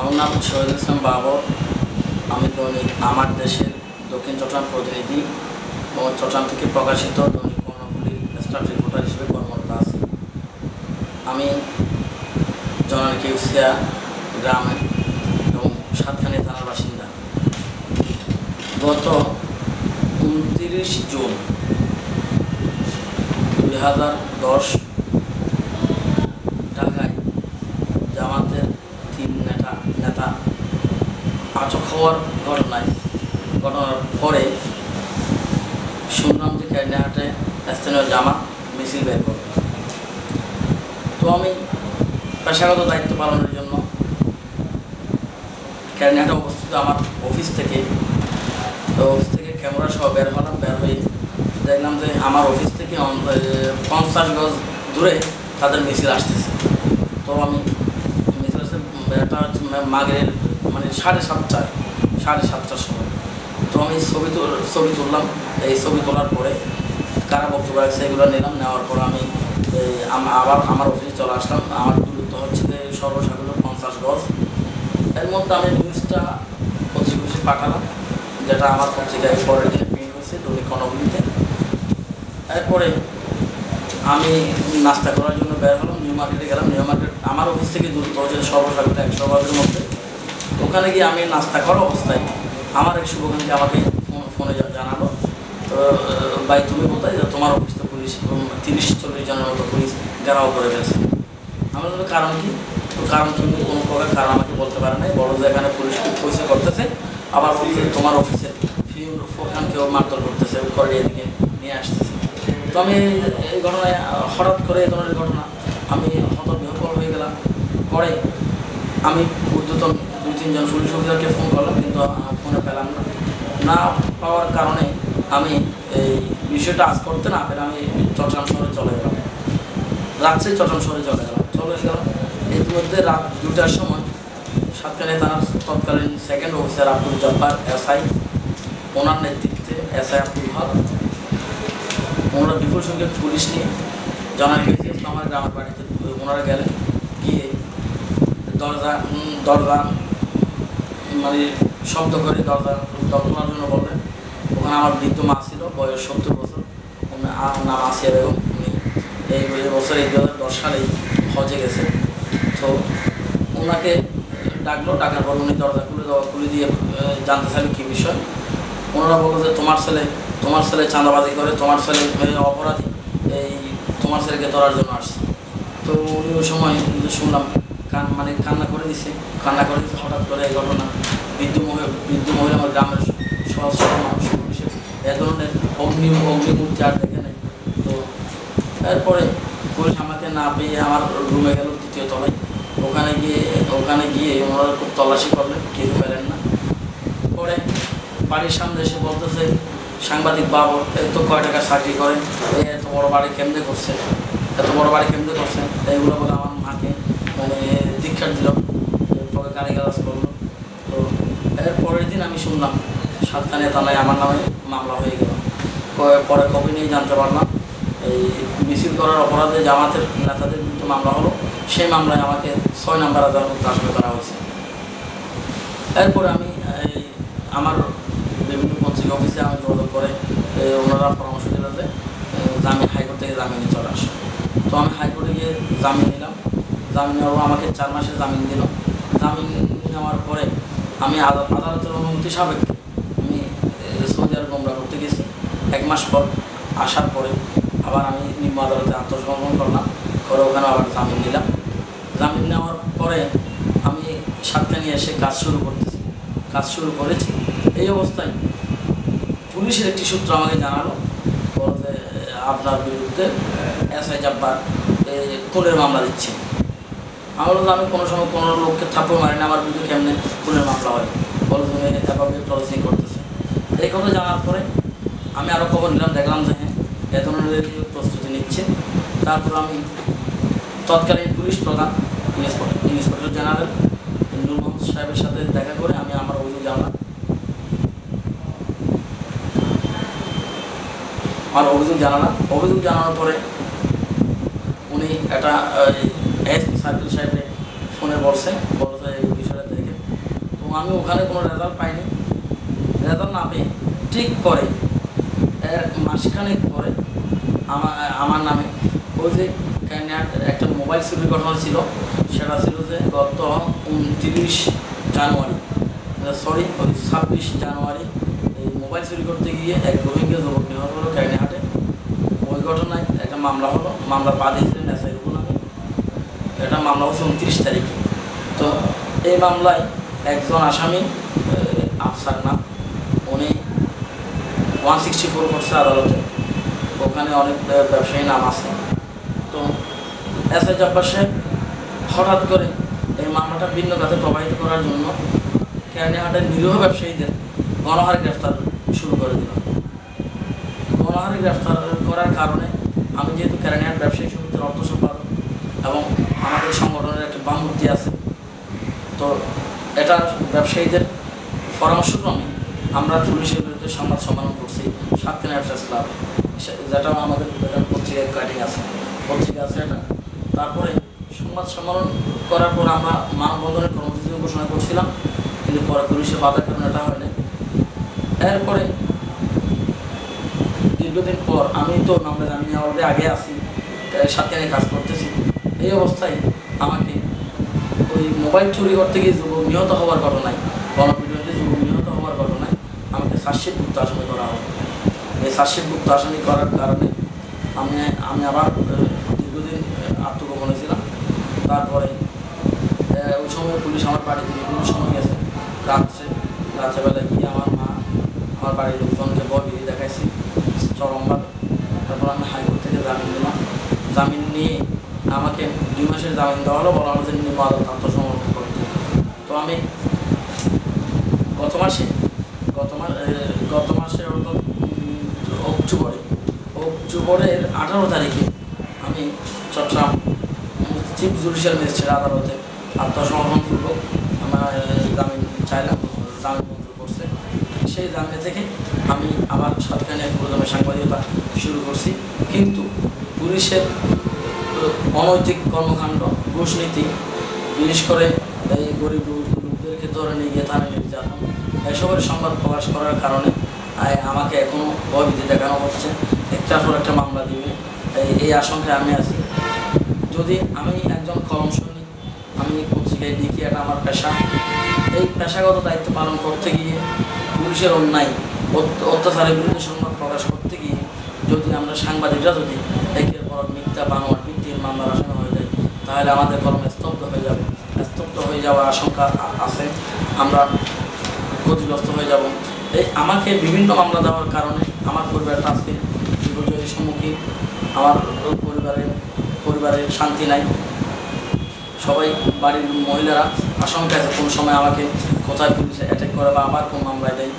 আমার নাম শহীদুল ইসলাম বাবর। আমি দৈনিক আমার দেশের দক্ষিণ চট্টগ্রাম প্রতিনিধি ও চট্টগ্রাম থেকে প্রকাশিত দৈনিক কর্ণফুলী স্টাফ রিপোর্টার হিসেবে কর্মরত আছি। আমি জনারকেউসিয়া গ্রামে এবং সাতখানিয়া থানার বাসিন্দা। গত 29 জুন 2010 ঢাকায় জামাতের 3 নেতা আটক হওয়ার ঘটনার পরে শুনলাম যে কেরানীহাটে স্থানীয় জামাত মিছিল বের করবে। তো আমি পেশাগত দায়িত্ব পালনের জন্য কেরানীহাটে অবস্থিত আমার অফিস থেকে ক্যামেরা সহ বের হয়ে দেখলাম যে আমার অফিস থেকে 50 গজ দূরে তাদের মিছিল আসতেছে। তো আমি মিছিল আসতে এটা হচ্ছে মাগের মানে 7:30টার সময়। তো আমি ছবি তুললাম। এই ছবি তোলার পরে কারা বক্তব্য আছে এগুলো নিলাম। নেওয়ার পর আমি আবার আমার অফিসে চলে আসলাম। আমার দূরত্ব হচ্ছে যে সর্বসাকুল্য 50 গজ। এর মধ্যে আমি নিউজটা পত্রিকা পাঠালাম, যেটা আমার পত্রিকায় পরের দিনে প্রিন্ট হয়েছে দৈনিক কর্ণফুলীতে। এরপরে আমি নাস্তা করার জন্য বের হলাম, নিউ মার্কেটে গেলাম। নিউ মার্কেট আমার অফিস থেকে দূরত্ব হচ্ছে সর্বসাকুল্য 100 গজের মধ্যে। ওখানে গিয়ে আমি নাস্তা করা অবস্থায় আমার এক শুভকাঙ্ক্ষী আমাকে ফোনে জানালো, তো ভাই তুমি কোথায়, তোমার অফিস তো পুলিশ 30-40 জনের মতো পুলিশ ঘেরাও করে ফেলছে। আমার বললো কারণ কি? তো কারণ কিন্তু কোনো প্রকার কারণ আমাকে বলতে পারে নাই। বড় যে এখানে পুলিশ পয়সা করতেছে, আবার বলছে তোমার অফিসের ফোন কেউ মারধর করতেছে, করে এদিকে নিয়ে আসতেছে। তো আমি এই ঘটনায় হঠাৎ করে এই ধরনের ঘটনা আমি হতবিহ্বল হয়ে গেলাম। পরে আমি ঊর্ধ্বতন 2-3 জন পুলিশ অফিসারকে ফোন করলাম, কিন্তু ফোনে পেলাম না পাওয়ার কারণে আমি এই বিষয়টা আজ করতে না পেরে আমি চট্টগ্রাম শহরে চলে গেলাম। রাত্রে চট্টগ্রাম শহরে চলে গেলাম। ইতিমধ্যে রাত 2টার সময় সাতখানিয়া থানার তৎকালীন second officer Abdul Jabbar SI, ওনার নেতৃত্বে এসআই আব্দুল হক, ওনারা বিপুল সংখ্যক পুলিশ নিয়ে জনারকেউসিয়া আমার গ্রামের বাড়িতে ওনারা গেলেন। গিয়ে দরজা মানে শব্দ করে দরজা খোলার জন্য বললেন। ওখানে আমার বৃদ্ধ মা ছিল, বয়স 70 বছর, নাম আসিয়া বেগম। উনি এই বছর 2010 সালেই হজে গেছে। তো ওনাকে ডাকার পর উনি দরজা খুলে দিয়ে জানতে চাইলেন কী বিষয়। ওনারা বললো যে তোমার ছেলে চাঁদাবাজি করে, তোমার ছেলে অপরাধী, এই তোমার ছেলেকে ধরার জন্য আসছে। তো উনি ওই সময় শুনলাম কান্না করে দিচ্ছে। হঠাৎ করে এই ঘটনা। বৃদ্ধ মহিলা আমার গ্রামের সহজ মানুষ হিসেবে এ ধরনের অগ্নিমূর্তি আর দেখে নেই। তো এরপরে পুলিশ আমাকে না পেয়ে আমার রুমে গেল 2য় তলায়। ওখানে গিয়ে ওনারা খুব তল্লাশি করলেন, কিছু পেলেন না। পরে বাড়ির সামনে এসে বলতেছে, সাংবাদিক বাবর এত কয় টাকা চাকরি করেন, এত বড় বাড়ি কেমনে করছেন, এইগুলো বলে আমার মাকে মানে দীক্ষার দিল, পরে গালিগালাজ করলো। তো এর পরের দিন আমি শুনলাম সাতখানিয়া থানায় আমার নামে মামলা হয়ে গেল। পরে কপি নিয়ে জানতে পারলাম এই মিছিল করার অপরাধে জামাতের নেতাদের বিরুদ্ধে মামলা হলো। সেই মামলায় আমাকে 6 নম্বর আদালত আসলে করা হয়েছে। এরপরে আমি আমার বিভিন্ন পত্রিকা অফিসে আমি যোগাযোগ করে ওনারা পরামর্শ দিল যে হাইকোর্ট থেকে জামিনে চলে আসে। তো আমি হাইকোর্টে গিয়ে জামিন নিলাম। জামিন নেওয়ার আমাকে 4 মাসের জামিন দিল। জামিন নেওয়ার পরে আমি আদালতের অনুমতি সাপেক্ষে আমি সৌদি আরব ওমরা করতে গেছি। 1 মাস পর আসার পরে আবার আমি নিম্ন আদালতে আত্মসমর্পণ করলাম, করে ওখানে আবার জামিন নিলাম। জামিন নেওয়ার পরে আমি সাতখানিয়া এসে কাজ শুরু করেছি। এই অবস্থায় পুলিশের একটি সূত্র আমাকে জানালো, বলো যে আপনার বিরুদ্ধে এসআই জব্বার খুনের মামলা দিচ্ছে। আমি বললাম আমি কোনো সময় কোনো লোককে থাপ্পড় মারি না, আমার বিরুদ্ধে কেমনে খুনের মামলা হয়, বলো তুমি এভাবে ট্রলসিং করতেছে। এই কথা জানার পরে আমি আরও খবর নিলাম, দেখলাম যে হ্যাঁ এ ধরনের প্রস্তুতি নিচ্ছে। তারপর আমি তৎকালীন পুলিশ প্রধান ইন্সপেক্টর জেনারেল নূর মোহাম্মদ সাহেবের সাথে দেখা করে আমি আমার অভিযোগ জানালাম। অভিযোগ জানানোর পরে উনি একটা এসপি সার্কেল সাহেবের ফোনে বলছে এই বিষয়টা দেখেন। আমি ওখানে কোনো রেজাল্ট পাইনি। রেজাল্ট না পেয়ে ঠিক পরে এর মাসখানেক পরে আমার নামে ওই যে একটা মোবাইল চুরির ঘটনা ছিল, সেটা ছিল যে গত 29 জানুয়ারি, সরি ওই 26 জানুয়ারি এই মোবাইল চুরি করতে গিয়ে এক রোহিঙ্গা যুবক নিহত হলো ক্যানিহাটে। ওই ঘটনায় একটা মামলা হলো, মামলার বাদী ছিলেন এসআই নামে। এটা মামলা হচ্ছে 29 তারিখে। তো এই মামলায় একজন আসামি আফসার নাম, উনি 164 করছে আদালতে, ওখানে অনেক ব্যবসায়ী নাম আছে। তো এসআই জব্বার সাহেব হঠাৎ করে এই মামলাটা ভিন্ন খাতে প্রবাহিত করার জন্য ক্যানিহাটের নিরীহ ব্যবসায়ীদের গণহারে গ্রেফতার শুরু করে দিল। গণহারে গ্রেফতার করার কারণে আমি যেহেতু ক্যানিহাট ব্যবসায়ী সমিতির অর্থ সম্পাদক এবং আমাদের সংগঠনের একটা বামমূর্তি আছে, তো এটা ব্যবসায়ীদের পরামর্শক্রমে আমরা পুলিশের বিরুদ্ধে সংবাদ সম্মেলন করছি সাতক্ষীরা প্রেস ক্লাবে, যেটা আমাদের পত্রিকায় কাটিং আছে, পত্রিকা আছে এটা। তারপরে সংবাদ সম্মেলন করার পর আমরা মানববন্ধনের কর্মসূচি ঘোষণা করছিলাম, কিন্তু পরে পুলিশের বাধার কারণে এটা হয় না। এরপরে দীর্ঘদিন পর আমি তো আমরা আমি অলরেডি আগে আসি, সাতক্ষীরায় কাজ করতেছি, এই অবস্থায় আমাকে ওই মোবাইল চুরি করতে গিয়ে যুবক নিহত হওয়ার ঘটনায়, গণপিটুনিতে যুবক নিহত হওয়ার ঘটনায় আমাকে চার্জশিটভুক্ত আসামি করা হয়। এই চার্জশিটভুক্ত আসামি করার কারণে আমি আবার দীর্ঘদিন আত্মগোপনে ছিলাম। তারপরে ওই সময় পুলিশ আমার বাড়িতে বিভিন্ন সময় গেছে, রাত্রেবেলায় গিয়ে আমার মা আমার বাড়ির লোকজনকে ভয়ভীতি দেখাইছি চরমভাবে। তারপর আমি হাইকোর্ট থেকে জামিন দিলাম। জামিন নিয়ে আমাকে 2 মাসের জামিন দেওয়া হলো, বলা হলো যে নিম্ন আদালত আত্মসমর্পণ করতে। তো আমি গত মাসে অর্থাৎ অক্টোবরের 18 তারিখে আমি চট্টগ্রাম চিফ জুডিশিয়াল ম্যাজিস্ট্রেট আদালতে আত্মসমর্পণপূর্বক আমার জামিন চাইলাম, জামিন মঞ্জুর করছে। সেই জামিন থেকে আমি আবার সাতক্ষীরায় পুরোদমে সাংবাদিকতা শুরু করছি। কিন্তু পুলিশের অনৈতিক কর্মকাণ্ড, ঘুষনীতি, বিশেষ করে এই গরিব লোকদেরকে ধরে নিয়ে গিয়ে থানায় নির্যাতন, এসবের সংবাদ প্রকাশ করার কারণে আমাকে এখনও ভয়ভীতি দেখানো হচ্ছে, একটার পর একটা মামলা দিবে, এই আশঙ্কায় আমি আছি। যদি আমি একজন কলম সৈনিক, আমি পত্রিকায় লিখি, এটা আমার পেশা, এই পেশাগত দায়িত্ব পালন করতে গিয়ে পুলিশের অন্যায় অত্যাচারের বিরুদ্ধে সংবাদ প্রকাশ করতে গিয়ে যদি আমরা সাংবাদিকরা যদি একের পর মিথ্যা বানোয়াট ভিত্তির মামলার আসামি হয়ে যায়, তাহলে আমাদের কলম স্তব্ধ হয়ে যাবে, স্তব্ধ হয়ে যাওয়ার আশঙ্কা আছে, আমরা ক্ষতিগ্রস্ত হয়ে যাব। এই আমাকে বিভিন্ন মামলা দেওয়ার কারণে আমার পরিবারের আজকে বিপর্যয়ের সম্মুখীন, আমার পরিবারের শান্তি নাই। সবাই বাড়ির মহিলারা আশঙ্কা আছে কোন সময় আমাকে কোথায় পুলিশে অ্যাটাক করে বা আবার কোন মামলায় দেয়।